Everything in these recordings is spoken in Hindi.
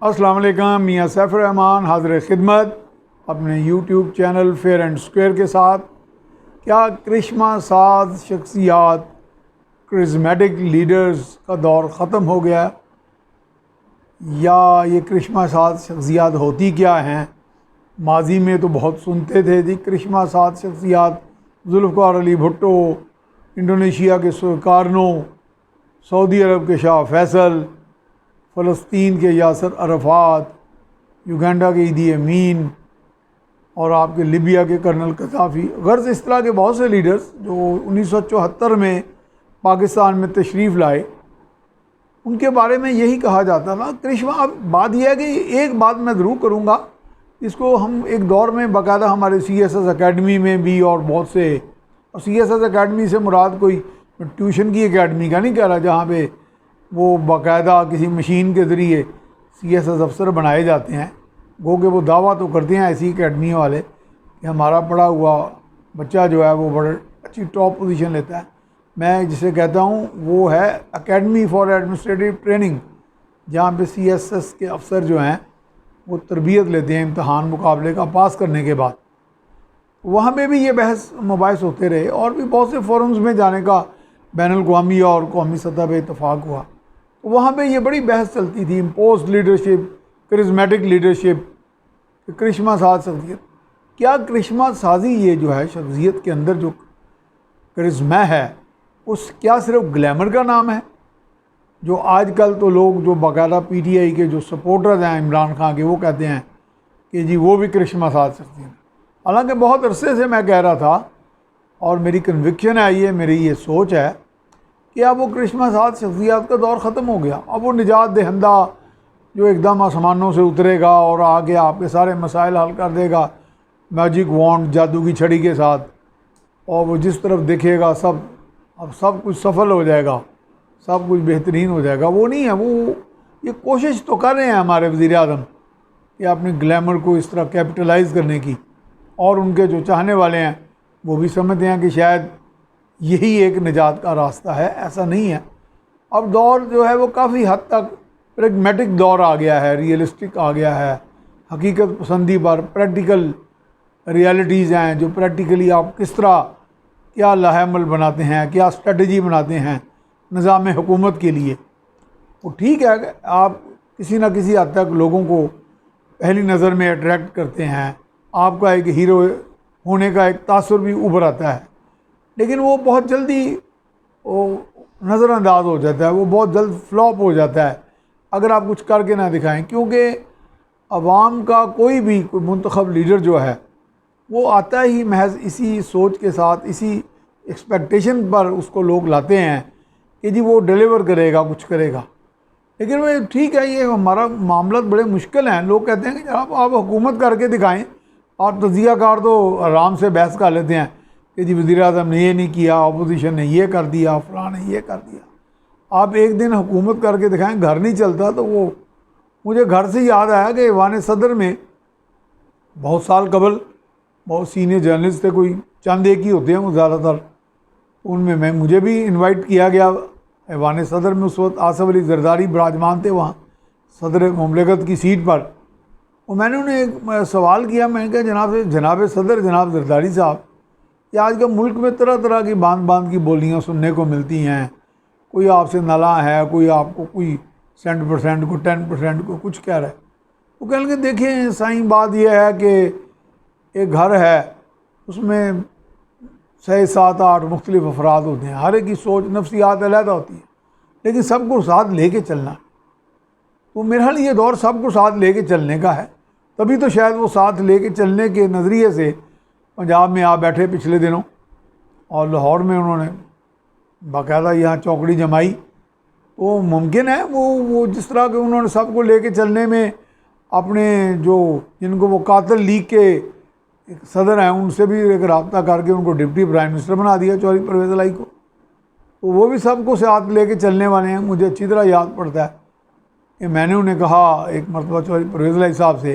अस्सलाम वालेकुम, मियाँ सैफुर रहमान हाज़िर खिदमत अपने YouTube channel fair and square के साथ। क्या करिश्मा साज शख्सियात, करिश्मेटिक लीडर्स का दौर ख़त्म हो गया, या ये करिश्मा साज शख्सियात होती क्या हैं? माजी में तो बहुत सुनते थे जी करिश्मा साज शख्सियात, जुल्फ़िकार अली भुट्टो, इंडोनेशिया के सुकारनो, सऊदी अरब के शाह फैसल, फ़लस्तीन के यासर अरफ़ात, युगांडा के ईदी अमीन और आपके लिबिया के कर्नल कज़ाफ़ी। गर्ज़ इस तरह के बहुत से लीडर्स जो 1974 में पाकिस्तान में तशरीफ़ लाए, उनके बारे में यही कहा जाता था करिश्मा। अब बात यह है कि एक बात मैं ज़रूर करूँगा, इसको हम एक दौर में बाकायदा हमारे CSS अकेडमी में भी और बहुत से, और CSS अकेडमी से मुराद कोई ट्यूशन की अकेडमी का नहीं कह रहा जहाँ पे वो बाकायदा किसी मशीन के ज़रिए CSS अफसर बनाए जाते हैं। गो के वो दावा तो करते हैं ऐसी अकेडमी वाले कि हमारा पढ़ा हुआ बच्चा जो है वो बड़े अच्छी टॉप पोजीशन लेता है। मैं जिसे कहता हूँ वो है अकेडमी फॉर एडमिनिस्ट्रेटिव ट्रेनिंग, जहाँ पे CSS के अफसर जो हैं वो तरबियत लेते हैं इम्तहान मुकाबले का पास करने के बाद। वहाँ पे भी ये बहस मुबाहिस होते रहे और भी बहुत से फोरम्स में जाने का बैनुल-अक़वामी और कौमी सतह पे इत्तफाक हुआ। तो वहाँ पे ये बड़ी बहस चलती थी, इम्पोज्ड लीडरशिप, करिश्मेटिक लीडरशिप, करिश्मा साज शख्सियत। क्या करिश्मा साजी ये जो है शख्सियत के अंदर जो करिश्मा है, उस क्या सिर्फ ग्लैमर का नाम है? जो आजकल तो लोग जो बाकायदा PTI के जो सपोर्टर्स हैं इमरान खान के, वो कहते हैं कि जी वो भी करिश्मा साज शख्सियत। हालांकि बहुत अरसे से मैं कह रहा था और मेरी कन्विक्शन है, ये मेरी ये सोच है कि अब वो करिश्मा साज शख्सियत का दौर ख़त्म हो गया। अब वो निजात दहिंदा जो एकदम आसमानों से उतरेगा और आगे आपके सारे मसाइल हल कर देगा मैजिक वॉन्ड, जादू की छड़ी के साथ, और वो जिस तरफ देखेगा अब सब कुछ सफल हो जाएगा, सब कुछ बेहतरीन हो जाएगा, वो नहीं है। वो ये कोशिश तो कर रहे हैं हमारे वज़ीर आज़म कि अपने ग्लैमर को इस तरह कैपिटलाइज़ करने की, और उनके जो चाहने वाले हैं वो भी समझते हैं कि शायद यही एक निजात का रास्ता है। ऐसा नहीं है। अब दौर जो है वो काफ़ी हद तक प्रैग्मेटिक दौर आ गया है, रियलिस्टिक आ गया है, हकीकत पसंदी पर प्रैक्टिकल रियलिटीज़ हैं जो प्रैक्टिकली आप किस तरह क्या लाहेमल बनाते हैं, क्या स्ट्रेटजी बनाते हैं निज़ाम हुकूमत के लिए। वो ठीक है, आप किसी न किसी हद तक लोगों को पहली नज़र में अट्रैक्ट करते हैं, आपका एक हीरो होने का एक तासुर भी उभर आता है, लेकिन वो बहुत जल्दी वो नज़रअंदाज हो जाता है, वो बहुत जल्द फ्लॉप हो जाता है अगर आप कुछ करके ना दिखाएं। क्योंकि अवाम का कोई भी कोई मुंतखब लीडर जो है वो आता ही महज इसी सोच के साथ, इसी एक्सपेक्टेशन पर उसको लोग लाते हैं कि जी वो डिलीवर करेगा, कुछ करेगा। लेकिन वो ठीक है, ये हमारा मामला बड़े मुश्किल हैं। लोग कहते हैं कि जनाब आप हुकूमत करके दिखाएं। और तज़ियाकार तो आराम से बहस कर लेते हैं कि जी वज़ीर आज़म ने ये नहीं किया, अपोजिशन ने ये कर दिया, फ़लाँ ने ये कर दिया। आप एक दिन हुकूमत करके दिखाएं, घर नहीं चलता। तो वो मुझे घर से याद आया कि ईवान सदर में बहुत साल कबल बहुत सीनियर जर्नलिस्ट थे, कोई चंद एक ही होते हैं वो ज़्यादातर, उनमें मुझे भी इनवाइट किया गया ईवान सदर में। उस वक्त आसफ़ अली ज़रदारी विराजमान थे वहाँ सदर मुमलिकत की सीट पर। और मैंने उन्हें एक सवाल किया, मैंने कहा जनाब सदर, जनाब ज़रदारी साहब, कि आज का मुल्क में तरह तरह की बांध की बोलियाँ सुनने को मिलती हैं। कोई आपसे नाला है, कोई आपको कोई %, को 10% को कुछ कह रहा है। वो कह लगे देखें साईं, बात यह है कि एक घर है, उसमें 6-7-8 मुख्तलिफ अफराद होते हैं, हर एक की सोच नफ्सियात अलहदा होती है, लेकिन सबको साथ लेके चलना। तो मेरे ख्याल ये दौर सबको साथ लेके चलने का है। तभी तो शायद वो साथ लेके चलने के नज़रिए से पंजाब में आ बैठे पिछले दिनों, और लाहौर में उन्होंने बाकायदा यहाँ चौकड़ी जमाई। तो मुमकिन है वो जिस तरह के उन्होंने सबको लेके चलने में अपने जो जिनको वो कातिल लीग के एक सदर हैं उनसे भी एक रब्ता करके उनको डिप्टी प्राइम मिनिस्टर बना दिया, चौधरी परवेज़ इलाही को। तो वो भी सबको साथ लेके चलने वाले हैं। मुझे अच्छी तरह याद पड़ता है कि मैंने उन्हें कहा एक मरतबा चौधरी परवेज़ इलाही साहब से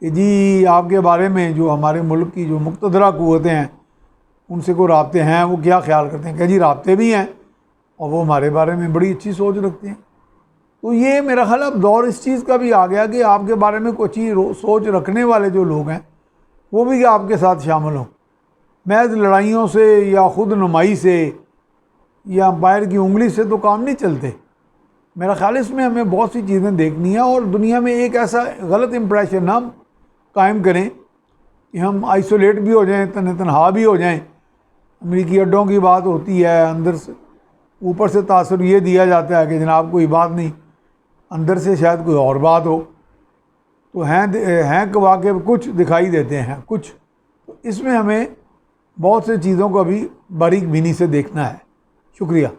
कि जी आपके बारे में जो हमारे मुल्क की जो मुक़तदरा क़ुव्वतें हैं उनसे कोई राब्ते हैं, वो क्या ख्याल करते हैं? क्या जी राब्ते भी हैं और वो हमारे बारे में बड़ी अच्छी सोच रखते हैं। तो ये मेरा ख्याल अब दौर इस चीज़ का भी आ गया कि आपके बारे में कुछ ही सोच रखने वाले जो लोग हैं वो भी आपके साथ शामिल हों। महज लड़ाइयों से या ख़ुद नुमाई से या बाहर की उंगली से तो काम नहीं चलते। मेरा ख्याल इसमें हमें बहुत सी चीज़ें देखनी है और दुनिया में एक ऐसा गलत इम्प्रेशन ना कायम करें कि हम आइसोलेट भी हो जाएं, तनहा भी हो जाएं। अमरीकी अड्डों की बात होती है, अंदर से ऊपर से तासुर ये दिया जाता है कि जनाब कोई बात नहीं, अंदर से शायद कोई और बात हो। तो हैं वाक़ई कुछ दिखाई देते हैं कुछ। तो इसमें हमें बहुत सी चीज़ों को अभी बारीक बीनी से देखना है। शुक्रिया।